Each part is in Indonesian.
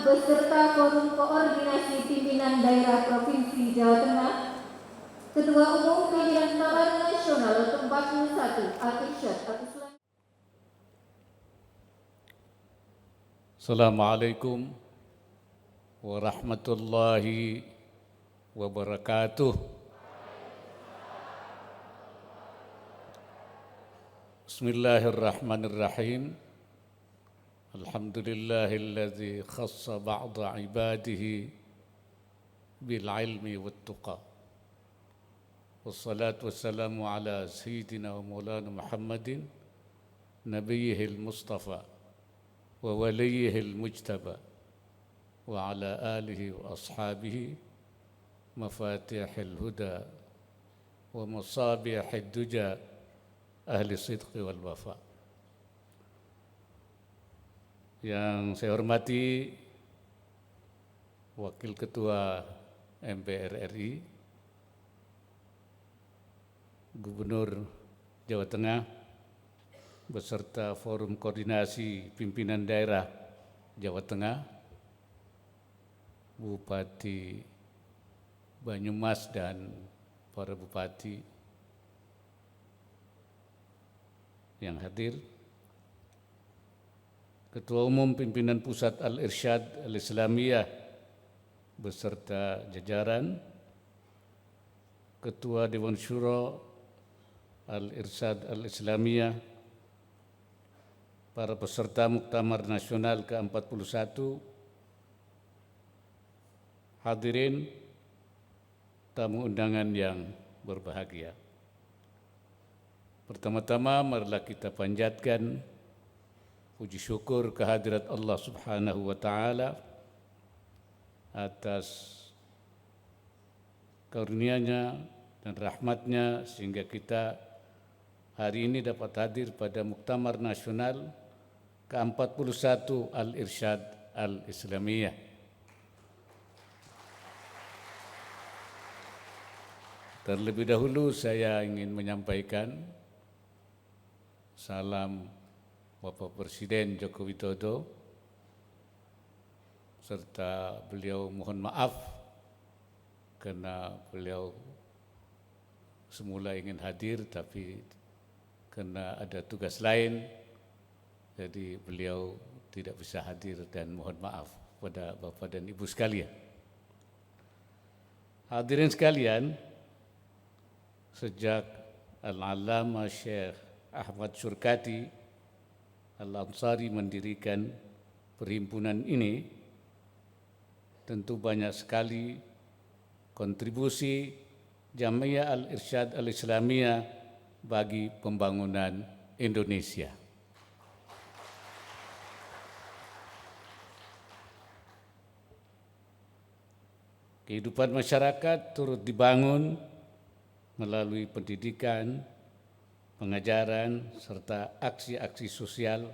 beserta Forum Koordinasi Pimpinan Daerah Provinsi Jawa Tengah, Ketua Umum Pimpinan Muktamar Nasional ke-41 Al-Irsyad Al-Islamiyah. Assalamualaikum warahmatullahi wabarakatuh. Bismillahirrahmanirrahim. Alhamdulillahilladzi khassa ba'da ibadihi bil ilmi wat tuqa. Wassalatu wassalamu ala sayyidina wa maulana Muhammadin nabiyyihil mustafa wa waliyihil mujtaba wa ala alihi wa ashabihi mafatihil huda wa masabihid duja ahli sidqi wal wafa. Yang saya hormati Wakil Ketua MPR RI, Gubernur Jawa Tengah beserta Forum Koordinasi Pimpinan Daerah Jawa Tengah, Bupati Banyumas dan para bupati yang hadir, Ketua Umum Pimpinan Pusat Al-Irsyad Al-Islamiyah beserta jajaran, Ketua Dewan Syuro Al-Irsyad Al-Islamiyah, para peserta Muktamar Nasional ke-41, hadirin tamu undangan yang berbahagia. Pertama-tama marilah kita panjatkan puji syukur kehadirat Allah Subhanahu wa Ta'ala atas karunia-Nya dan rahmat-Nya sehingga kita hari ini dapat hadir pada Muktamar Nasional ke-41 Al-Irsyad Al-Islamiyah. Terlebih dahulu saya ingin menyampaikan salam Bapak Presiden Joko Widodo, serta beliau mohon maaf karena beliau semula ingin hadir tapi karena ada tugas lain, jadi beliau tidak bisa hadir dan mohon maaf pada Bapak dan Ibu sekalian. Hadirin sekalian, sejak Al-Allamah Syekh Ahmad Syurkati Al-Ansari mendirikan perhimpunan ini, tentu banyak sekali kontribusi Jamiah Al-Irsyad Al-Islamiyah bagi pembangunan Indonesia. Kehidupan masyarakat turut dibangun melalui pendidikan, pengajaran, serta aksi-aksi sosial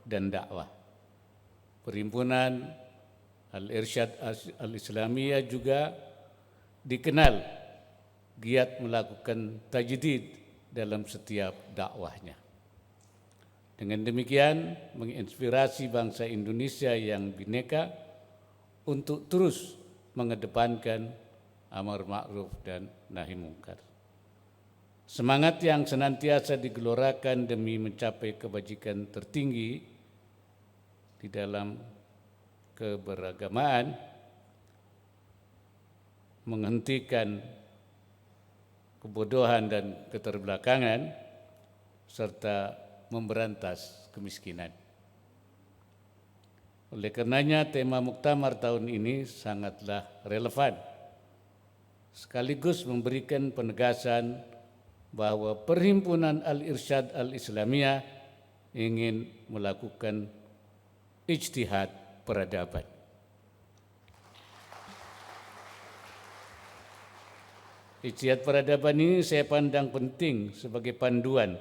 dan dakwah. Perhimpunan Al-Irsyad Al-Islamiyah juga dikenal giat melakukan tajdid dalam setiap dakwahnya. Dengan demikian, menginspirasi bangsa Indonesia yang bineka untuk terus mengedepankan amar ma'ruf dan nahi mungkar. Semangat yang senantiasa digelorakan demi mencapai kebajikan tertinggi di dalam keberagamaan, menghentikan kebodohan dan keterbelakangan, serta memberantas kemiskinan. Oleh karenanya, tema Muktamar tahun ini sangatlah relevan, sekaligus memberikan penegasan bahwa Perhimpunan Al-Irsyad Al-Islamiyah ingin melakukan ijtihad peradaban. Ijtihad peradaban ini saya pandang penting sebagai panduan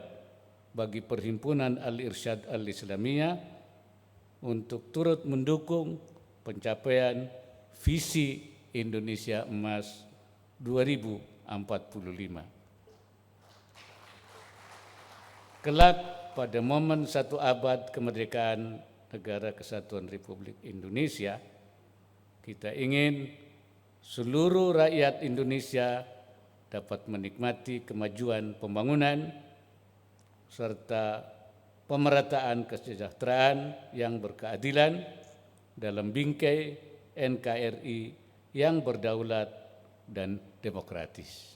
bagi Perhimpunan Al-Irsyad Al-Islamiyah untuk turut mendukung pencapaian visi Indonesia Emas 2045. Kelak pada momen 1 abad kemerdekaan Negara Kesatuan Republik Indonesia, Kita ingin seluruh rakyat Indonesia dapat menikmati kemajuan pembangunan serta pemerataan kesejahteraan yang berkeadilan dalam bingkai NKRI yang berdaulat dan demokratis.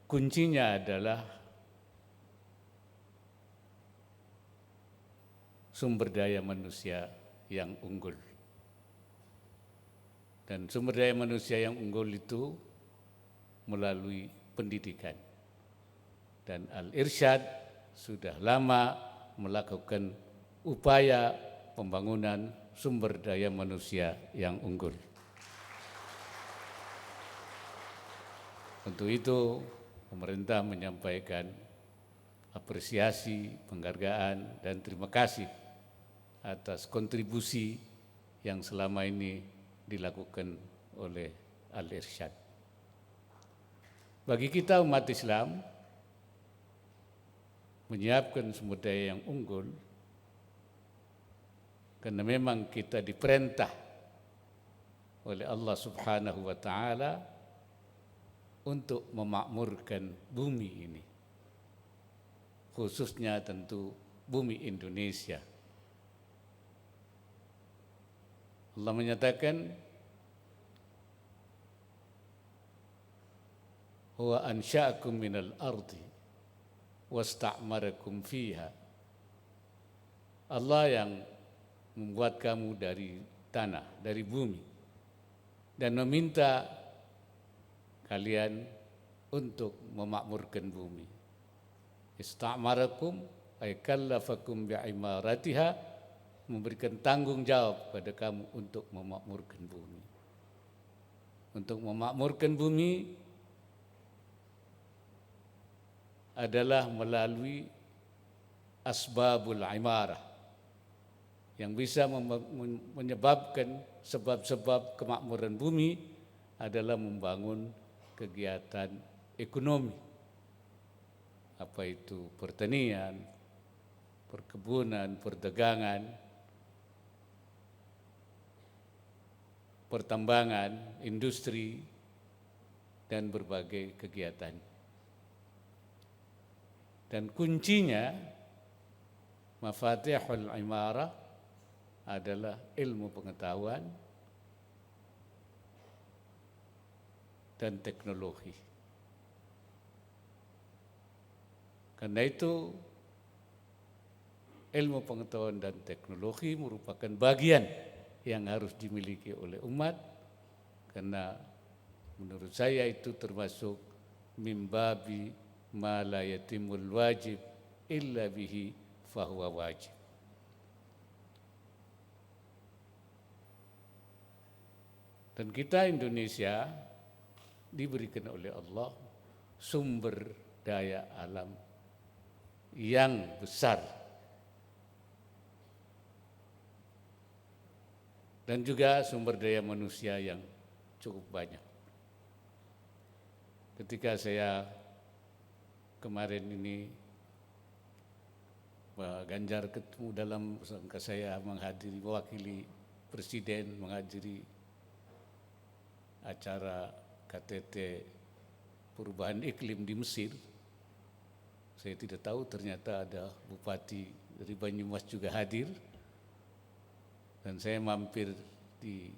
Kuncinya adalah sumber daya manusia yang unggul. Dan sumber daya manusia yang unggul itu melalui pendidikan. Dan Al-Irsyad sudah lama melakukan upaya pembangunan sumber daya manusia yang unggul. Untuk itu, pemerintah menyampaikan apresiasi, penghargaan, dan terima kasih atas kontribusi yang selama ini dilakukan oleh Al-Irsyad. Bagi kita umat Islam, menyiapkan sumber daya yang unggul, karena memang kita diperintah oleh Allah Subhanahu wa Ta'ala untuk memakmurkan bumi ini, khususnya tentu bumi Indonesia. Allah menyatakan, huwa ansha'akum minal ardi wasta'marakum fiha. Allah yang membuat kamu dari tanah, dari bumi, dan meminta kalian untuk memakmurkan bumi. Ista'marakum ay kallafakum bi'imaratiha, memberikan tanggung jawab pada kamu untuk memakmurkan bumi. Untuk memakmurkan bumi adalah melalui asbabul imarah yang bisa menyebabkan sebab-sebab kemakmuran bumi adalah membangun kegiatan ekonomi, apa itu pertanian, perkebunan, perdagangan, pertambangan, industri, dan berbagai kegiatan. Dan kuncinya, mafatihul imarah adalah ilmu pengetahuan dan teknologi. Karena itu, ilmu pengetahuan dan teknologi merupakan bagian yang harus dimiliki oleh umat, karena menurut saya itu termasuk mimbabi ma la yatimul wajib illa bihi fahuwa wajib. Dan kita Indonesia diberikan oleh Allah sumber daya alam yang besar dan juga sumber daya manusia yang cukup banyak. Ketika saya kemarin ini Pak Ganjar ketemu dalam sangka saya menghadiri, mewakili Presiden menghadiri acara KTT perubahan iklim di Mesir. Saya tidak tahu ternyata ada Bupati dari Banyumas juga hadir. Dan saya mampir di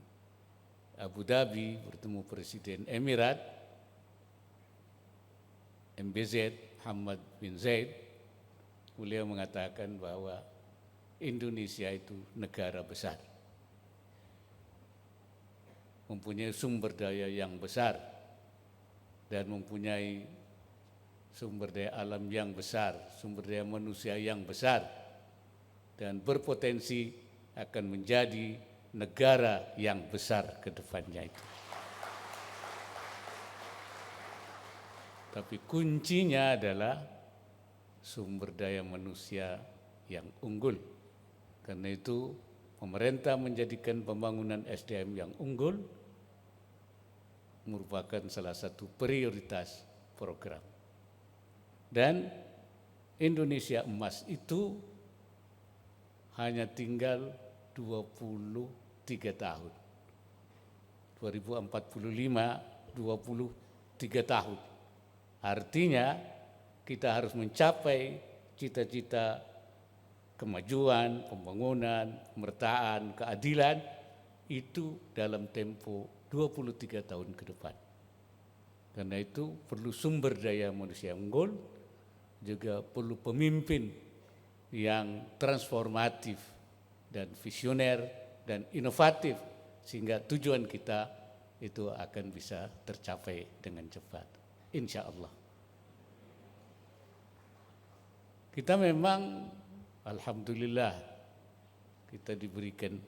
Abu Dhabi bertemu Presiden Emirat MBZ Hamad bin Zaid. Beliau mengatakan bahwa Indonesia itu negara besar, mempunyai sumber daya yang besar dan mempunyai sumber daya alam yang besar, sumber daya manusia yang besar, dan berpotensi akan menjadi negara yang besar ke depannya itu. Tapi kuncinya adalah sumber daya manusia yang unggul. Karena itu pemerintah menjadikan pembangunan SDM yang unggul merupakan salah satu prioritas program. Dan Indonesia Emas itu hanya tinggal 23 tahun. 2045, 23 tahun. Artinya kita harus mencapai cita-cita kemajuan, pembangunan, kemerdekaan, keadilan itu dalam tempo 23 tahun ke depan. Karena itu perlu sumber daya manusia unggul, juga perlu pemimpin yang transformatif dan visioner dan inovatif sehingga tujuan kita itu akan bisa tercapai dengan cepat. Insya Allah. Kita memang alhamdulillah kita diberikan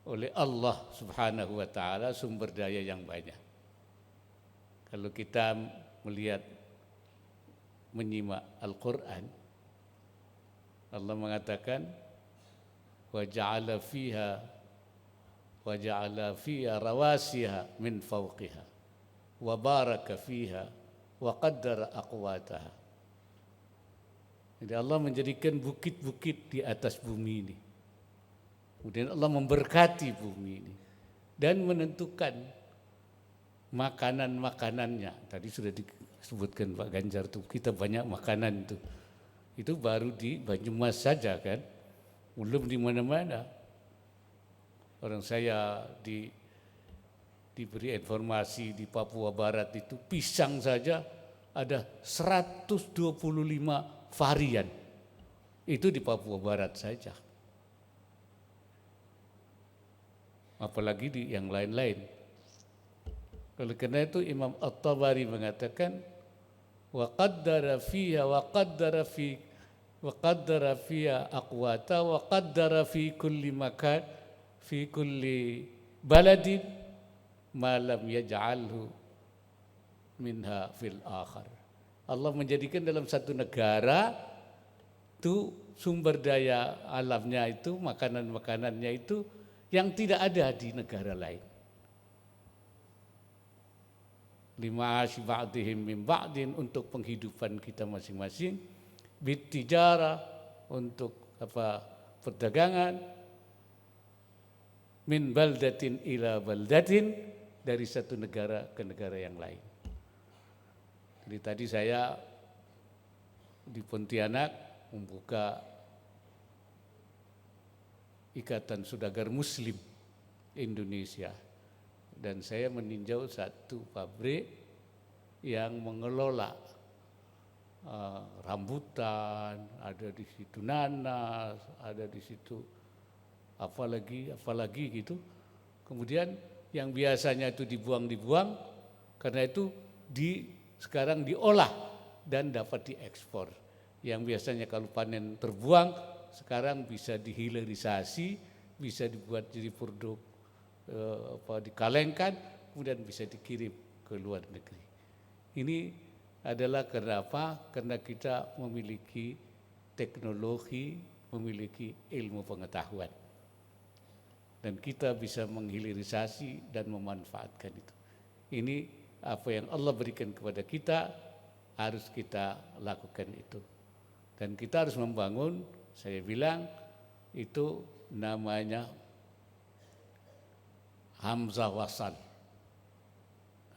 oleh Allah Subhanahu wa taala sumber daya yang banyak. Kalau kita melihat menyimak Al-Qur'an, Allah mengatakan wa ja'ala fiha rawasiha min fawqiha wa baraka fiha wa qaddara aqwataha. Jadi Allah menjadikan bukit-bukit di atas bumi ini. Kemudian Allah memberkati bumi ini dan menentukan makanan-makanannya. Tadi sudah disebutkan Pak Ganjar tuh, kita banyak makanan itu. Itu baru di Banyumas saja kan, belum di mana-mana. Orang saya diberi informasi di Papua Barat itu pisang saja ada 125 varian. Itu di Papua Barat saja. Apalagi di yang lain-lain. Oleh karena itu Imam At-Tabari mengatakan wa qaddara fiha aqwata wa qaddara fi kulli makan fi kulli baladin ma lam yaj'alhu minha fil akhar. Allah menjadikan dalam satu negara itu sumber daya alamnya itu, makanan-makanannya itu yang tidak ada di negara lain. Lima'ashi ba'dihim min ba'din, untuk penghidupan kita masing-masing, bitijara, untuk perdagangan, min baldatin ila baldatin, dari satu negara ke negara yang lain. Jadi tadi saya di Pontianak membuka Ikatan Saudagar Muslim Indonesia, dan saya meninjau satu pabrik yang mengelola rambutan, ada di situ nanas, ada di situ apalagi gitu. Kemudian yang biasanya itu dibuang, karena itu sekarang diolah dan dapat diekspor. Yang biasanya kalau panen terbuang, sekarang bisa dihilirisasi, bisa dibuat jadi produk dikalengkan, kemudian bisa dikirim ke luar negeri. Ini adalah kenapa? Karena kita memiliki teknologi, memiliki ilmu pengetahuan, dan kita bisa menghilirisasi dan memanfaatkan itu. Ini apa yang Allah berikan kepada kita, harus kita lakukan itu. Dan kita harus membangun, saya bilang itu namanya hamzah wasal.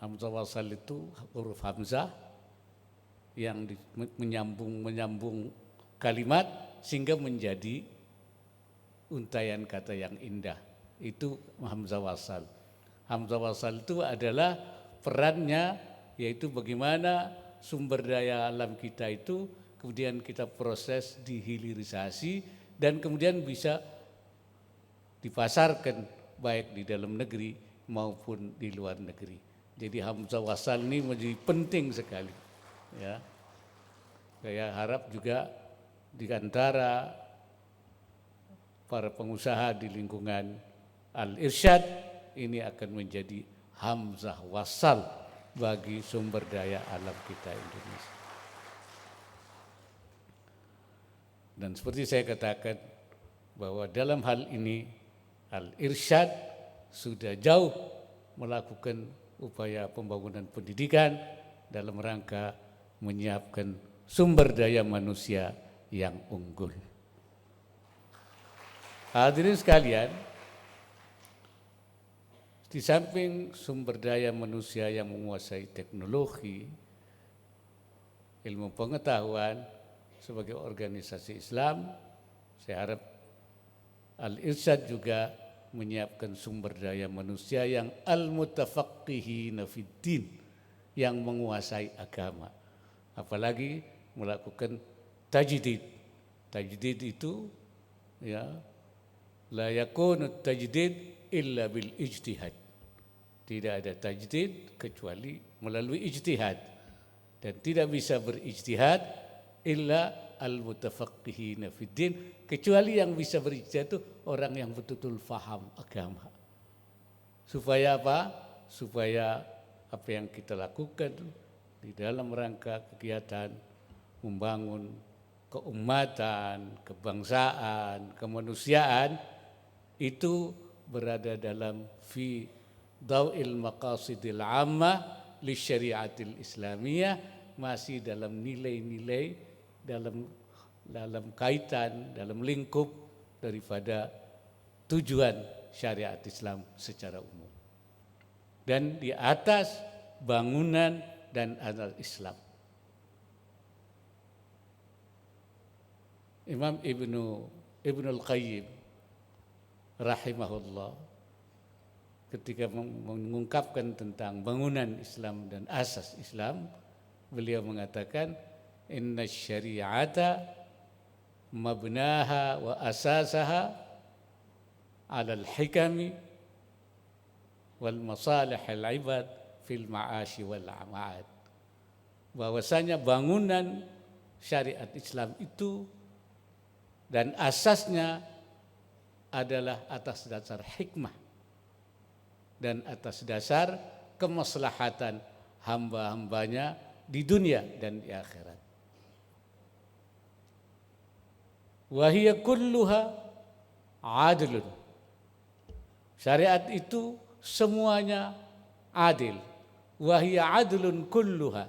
Hamzah wasal itu huruf hamzah yang menyambung kalimat sehingga menjadi untayan kata yang indah. Itu hamzah wasal. Hamzah wasal itu adalah perannya, yaitu bagaimana sumber daya alam kita itu kemudian kita proses dihilirisasi dan kemudian bisa dipasarkan baik di dalam negeri maupun di luar negeri. Jadi hamzah wasal ini menjadi penting sekali. Ya, saya harap juga di antara para pengusaha di lingkungan Al-Irsyad ini akan menjadi hamzah wasal bagi sumber daya alam kita Indonesia. Dan seperti saya katakan bahwa dalam hal ini Al-Irsyad sudah jauh melakukan upaya pembangunan pendidikan dalam rangka menyiapkan sumber daya manusia yang unggul. Hadirin sekalian, di samping sumber daya manusia yang menguasai teknologi, ilmu pengetahuan sebagai organisasi Islam, saya harap Al-Irsyad juga menyiapkan sumber daya manusia yang al-mutafaqqihina fiddin, yang menguasai agama. Apalagi melakukan tajdid. Tajdid itu ya la yakunu tajdid illa bil ijtihad. Tidak ada tajdid kecuali melalui ijtihad, dan tidak bisa berijtihad illa al-mutafaqqihina fiddin, kecuali yang bisa berijtihad itu orang yang betul-betul faham agama. Supaya apa? Supaya apa yang kita lakukan di dalam rangka kegiatan membangun keumatan, kebangsaan, kemanusiaan itu berada dalam fi daw'il maqasidil ammah li syariatil islamiyah, masih dalam nilai-nilai, dalam kaitan, dalam lingkup daripada tujuan syariat Islam secara umum, dan di atas bangunan dan asas Islam. Imam Ibnul Qayyim rahimahullah ketika mengungkapkan tentang bangunan Islam dan asas Islam, beliau mengatakan inna syari'ata mabnaha wa asasaha ala al-hikami wal masalih al-ibad fil ma'ashi wal ama'ad. Bahwasanya bangunan syariat Islam itu dan asasnya adalah atas dasar hikmah dan atas dasar kemaslahatan hamba-hambanya di dunia dan di akhirat. Wa hiya kulluha adlun. Syariat itu semuanya adil. Wa hiya adlun kulluha.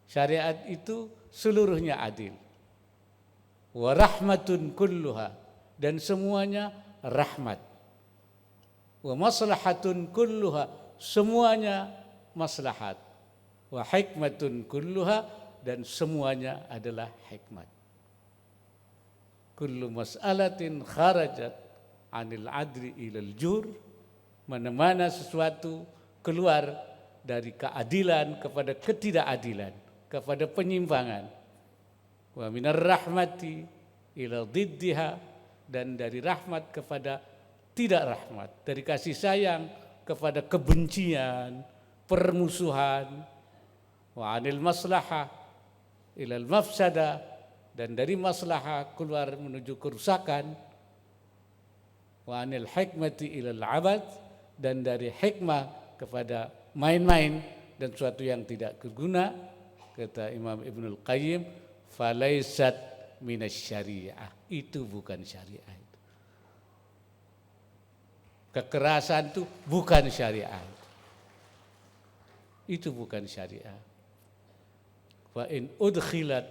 Syariat itu seluruhnya adil. Wa rahmatun kulluha, dan semuanya rahmat. Wa maslahatun kulluha, semuanya maslahat. Wa hikmatun kulluha, dan semuanya adalah hikmat. Kullu mas'alatin kharajat anil adri ilal jur, mana-mana sesuatu keluar dari keadilan kepada ketidakadilan, kepada penyimpangan. Wa minar rahmati ila diddiha, dan dari rahmat kepada tidak rahmat, dari kasih sayang kepada kebencian, permusuhan. Wa anil maslahah ila al mafsada, dan dari maslahah keluar menuju kerusakan. Wa anil hikmati ila al abad, dan dari hikmah kepada main-main dan suatu yang tidak berguna. Kata Imam Ibnul Qayyim, falaisat minas syariah, itu bukan syariah. Kekerasan itu bukan syariah. Itu bukan syariah. Wa in udkhilat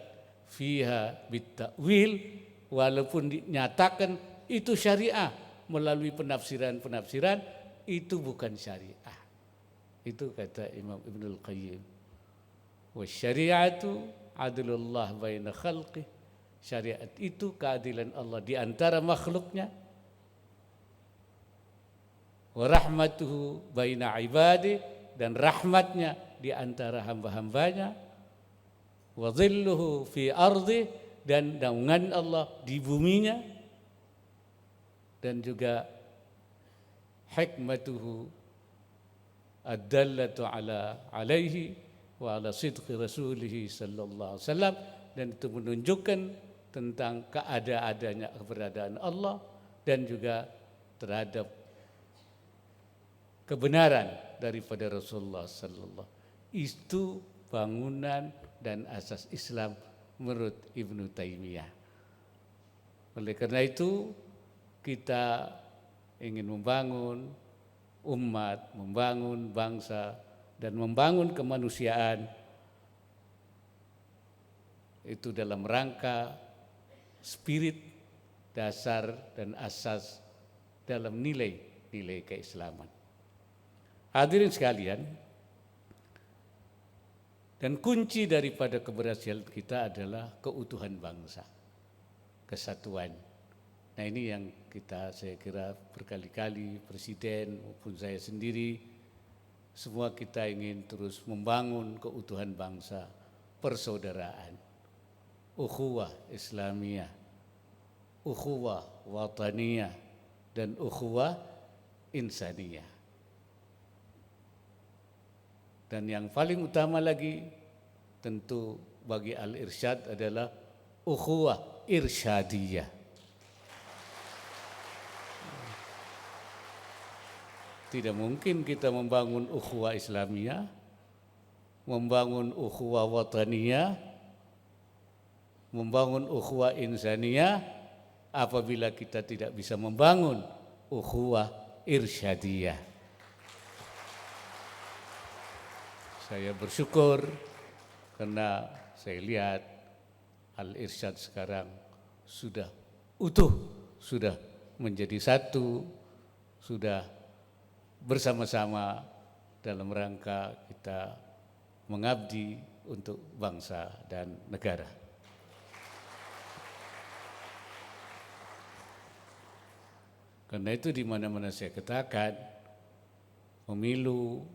fiha bitta'wil, walaupun dinyatakan itu syariah melalui penafsiran-penafsiran, itu bukan syariah. Itu kata Imam Ibnul Qayyim. Wa syariatu adlullah baina khalqih, syariat itu keadilan Allah di antara makhluknya. Wa rahmatuhu baina ibadih, dan rahmatnya di antara hamba-hambanya. Wa dhilluhu fi ardih, dan naungan Allah di buminya. Dan juga hikmatuhu ad-dallatu alaihi wa ala sidqi rasulihi sallallahu alaihi wasallam, dan itu menunjukkan tentang keberadaan Allah dan juga terhadap kebenaran daripada Rasulullah sallallahu. Itu bangunan dan asas Islam menurut Ibnu Taimiyah. Oleh karena itu kita ingin membangun umat, membangun bangsa, dan membangun kemanusiaan itu dalam rangka spirit dasar dan asas dalam nilai-nilai keislaman. Hadirin sekalian, dan kunci daripada keberhasilan kita adalah keutuhan bangsa, kesatuan. Nah ini yang saya kira berkali-kali Presiden maupun saya sendiri, semua kita ingin terus membangun keutuhan bangsa, persaudaraan, ukhuwah Islamiyah, ukhuwah wataniyah, dan ukhuwah insaniyah. Dan yang paling utama lagi tentu bagi Al-Irsyad adalah ukhuwah irsyadiyah. Tidak mungkin kita membangun ukhuwah Islamiyah, membangun ukhuwah wataniyah, membangun ukhuwah insaniyah apabila kita tidak bisa membangun ukhuwah irsyadiyah. Saya bersyukur karena saya lihat Al-Irsyad sekarang sudah utuh, sudah menjadi satu, sudah bersama-sama dalam rangka kita mengabdi untuk bangsa dan negara. Karena itu di mana-mana saya katakan pemilu,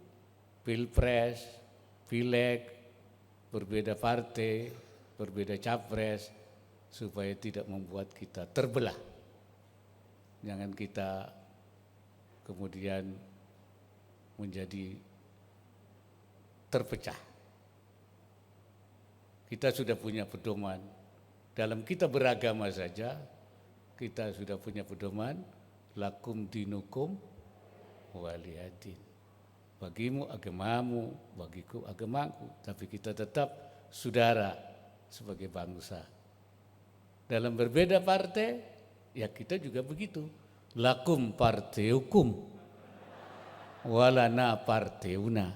pilpres, pileg, berbeda partai, berbeda capres, supaya tidak membuat kita terbelah. Jangan kita kemudian menjadi terpecah. Kita sudah punya pedoman. Dalam kita beragama saja, kita sudah punya pedoman, lakum dinukum waliyadin. Bagimu agamamu, bagiku agamaku, tapi kita tetap saudara sebagai bangsa. Dalam berbeda partai, ya kita juga begitu. Lakum parteukum, walana parteuna.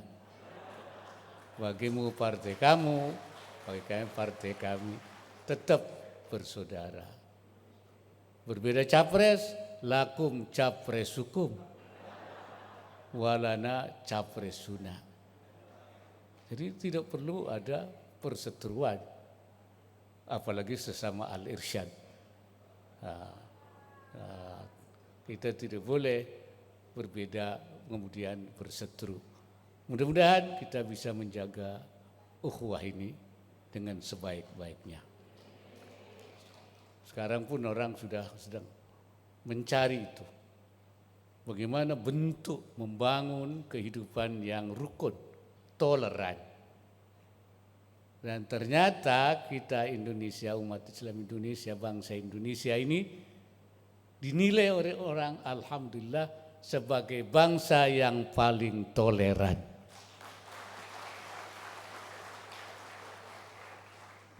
Bagimu partai kamu, bagi kami partai kami, tetap bersaudara. Berbeda capres, lakum capresukum, walana capresuna. Jadi tidak perlu ada perseteruan, apalagi sesama Al-Irsyad. Kita tidak boleh berbeda kemudian berseteru. Mudah-mudahan kita bisa menjaga ukhuwah ini dengan sebaik-baiknya. Sekarang pun orang sudah sedang mencari itu. Bagaimana bentuk membangun kehidupan yang rukun, toleran. Dan ternyata kita Indonesia, umat Islam Indonesia, bangsa Indonesia ini dinilai oleh orang alhamdulillah sebagai bangsa yang paling toleran.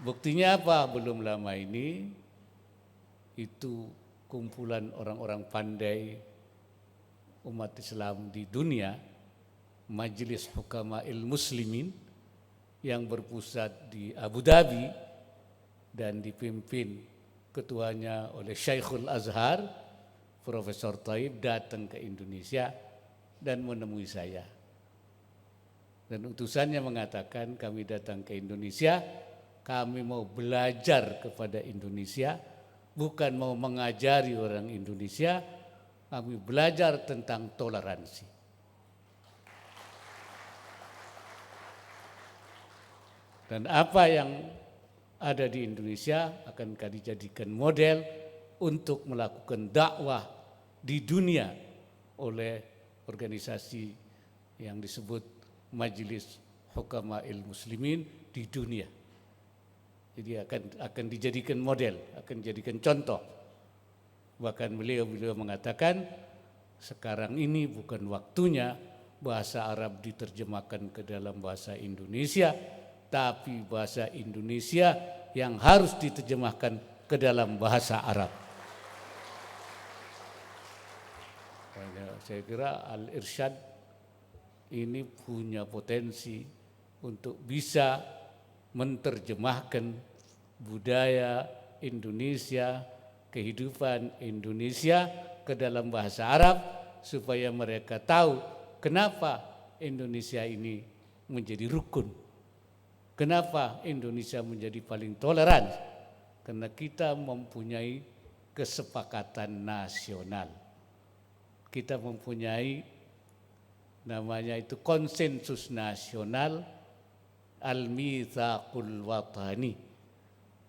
Buktinya apa? Belum lama ini itu kumpulan orang-orang pandai umat Islam di dunia, Majelis Hukama'il Muslimin yang berpusat di Abu Dhabi dan dipimpin ketuanya oleh Syekhul Azhar, Profesor Thaib, datang ke Indonesia dan menemui saya. Dan utusannya mengatakan kami datang ke Indonesia, kami mau belajar kepada Indonesia, bukan mau mengajari orang Indonesia, kami belajar tentang toleransi. Dan apa yang ada di Indonesia akan kami jadikan model untuk melakukan dakwah di dunia oleh organisasi yang disebut Majelis Hukama'il Muslimin di dunia. Jadi akan dijadikan model, akan dijadikan contoh. Bahkan beliau mengatakan sekarang ini bukan waktunya bahasa Arab diterjemahkan ke dalam bahasa Indonesia, tapi bahasa Indonesia yang harus diterjemahkan ke dalam bahasa Arab. Saya kira Al-Irsyad ini punya potensi untuk bisa menerjemahkan budaya Indonesia, kehidupan Indonesia ke dalam bahasa Arab supaya mereka tahu kenapa Indonesia ini menjadi rukun. Kenapa Indonesia menjadi paling toleran? Karena kita mempunyai kesepakatan nasional. Kita mempunyai namanya itu konsensus nasional Al-Mitsaqul Watani,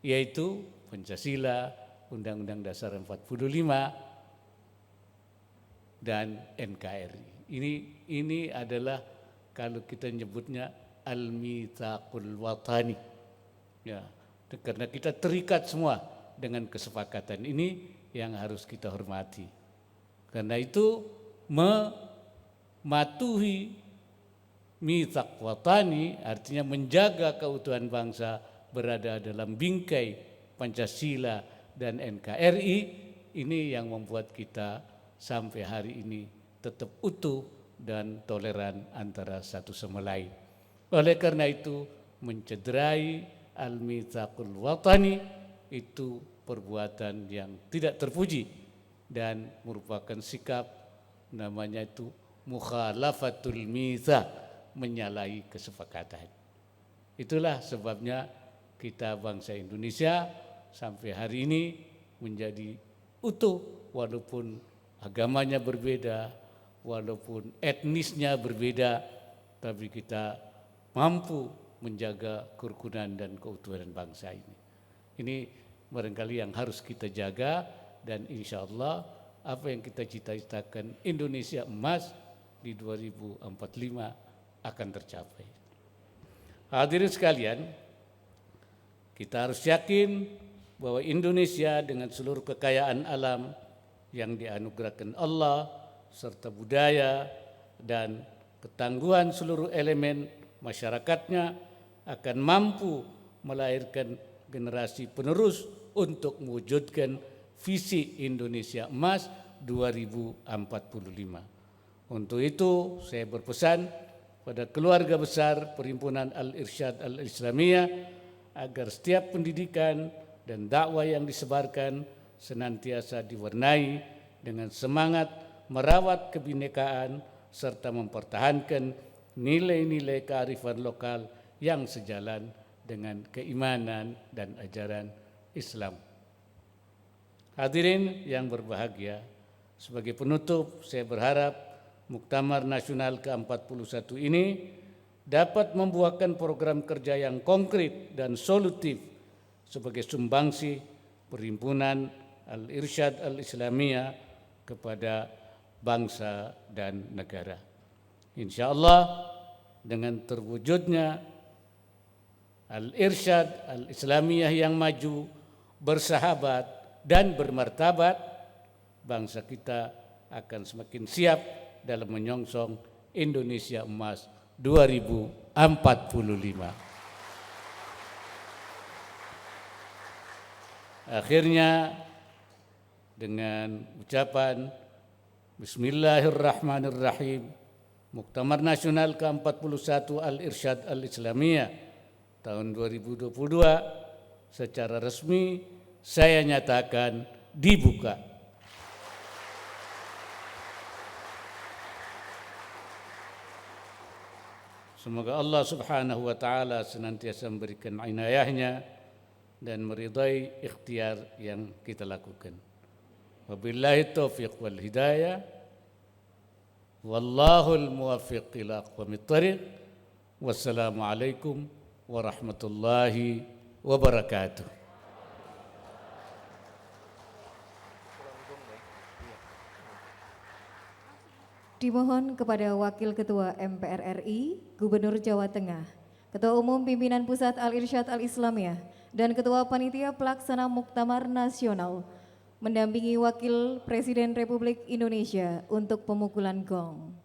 yaitu Pancasila, Undang-Undang Dasar 45 dan NKRI. Ini adalah kalau kita nyebutnya Al-Mitsaqul Watani. Ya, karena kita terikat semua dengan kesepakatan ini yang harus kita hormati. Karena itu mematuhi mitsaq watani artinya menjaga keutuhan bangsa berada dalam bingkai Pancasila dan NKRI, ini yang membuat kita sampai hari ini tetap utuh dan toleran antara satu sama lain. Oleh karena itu mencederai al-mitsaqul watani itu perbuatan yang tidak terpuji dan merupakan sikap namanya itu mukhalafatul mitsaq, menyalahi kesepakatan. Itulah sebabnya kita bangsa Indonesia sampai hari ini menjadi utuh walaupun agamanya berbeda, walaupun etnisnya berbeda, tapi kita mampu menjaga kerukunan dan keutuhan bangsa ini. Ini barangkali yang harus kita jaga, dan insya Allah apa yang kita cita-citakan Indonesia emas di 2045 akan tercapai. Hadirin sekalian, kita harus yakin bahwa Indonesia dengan seluruh kekayaan alam yang dianugerahkan Allah serta budaya dan ketangguhan seluruh elemen masyarakatnya akan mampu melahirkan generasi penerus untuk mewujudkan visi Indonesia Emas 2045. Untuk itu saya berpesan pada keluarga besar Perhimpunan Al-Irsyad Al-Islamiyah agar setiap pendidikan dan dakwah yang disebarkan senantiasa diwarnai dengan semangat merawat kebinekaan serta mempertahankan nilai-nilai kearifan lokal yang sejalan dengan keimanan dan ajaran Islam. Hadirin yang berbahagia, sebagai penutup saya berharap Muktamar Nasional ke-41 ini dapat membuahkan program kerja yang konkret dan solutif sebagai sumbangsi Perhimpunan Al-Irsyad Al-Islamiyah kepada bangsa dan negara. Insya Allah dengan terwujudnya Al-Irsyad Al-Islamiyah yang maju, bersahabat dan bermartabat, bangsa kita akan semakin siap dalam menyongsong Indonesia Emas 2045. Akhirnya dengan ucapan Bismillahirrahmanirrahim, Muktamar Nasional ke-41 Al-Irsyad Al-Islamiyah tahun 2022 secara resmi saya nyatakan dibuka. Semoga Allah Subhanahu wa taala senantiasa memberikan inayahnya dan meridai ikhtiar yang kita lakukan. Wabillahi taufiq wal hidayah. Wallahul muwaffiq ila aqwamit thariq. Wassalamualaikum warahmatullahi wabarakatuh. Dimohon kepada Wakil Ketua MPR RI, Gubernur Jawa Tengah, Ketua Umum Pimpinan Pusat Al-Irsyad Al-Islamiyah, dan Ketua Panitia Pelaksana Muktamar Nasional mendampingi Wakil Presiden Republik Indonesia untuk pemukulan gong.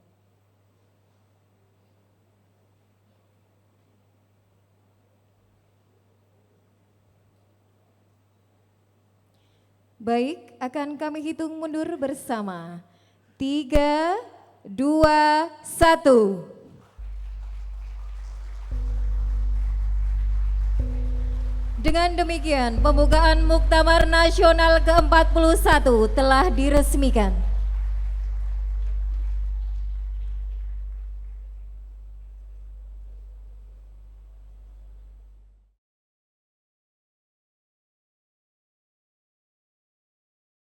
Baik, akan kami hitung mundur bersama. 3, 2, 1. Dengan demikian, pembukaan Muktamar Nasional ke-41 telah diresmikan.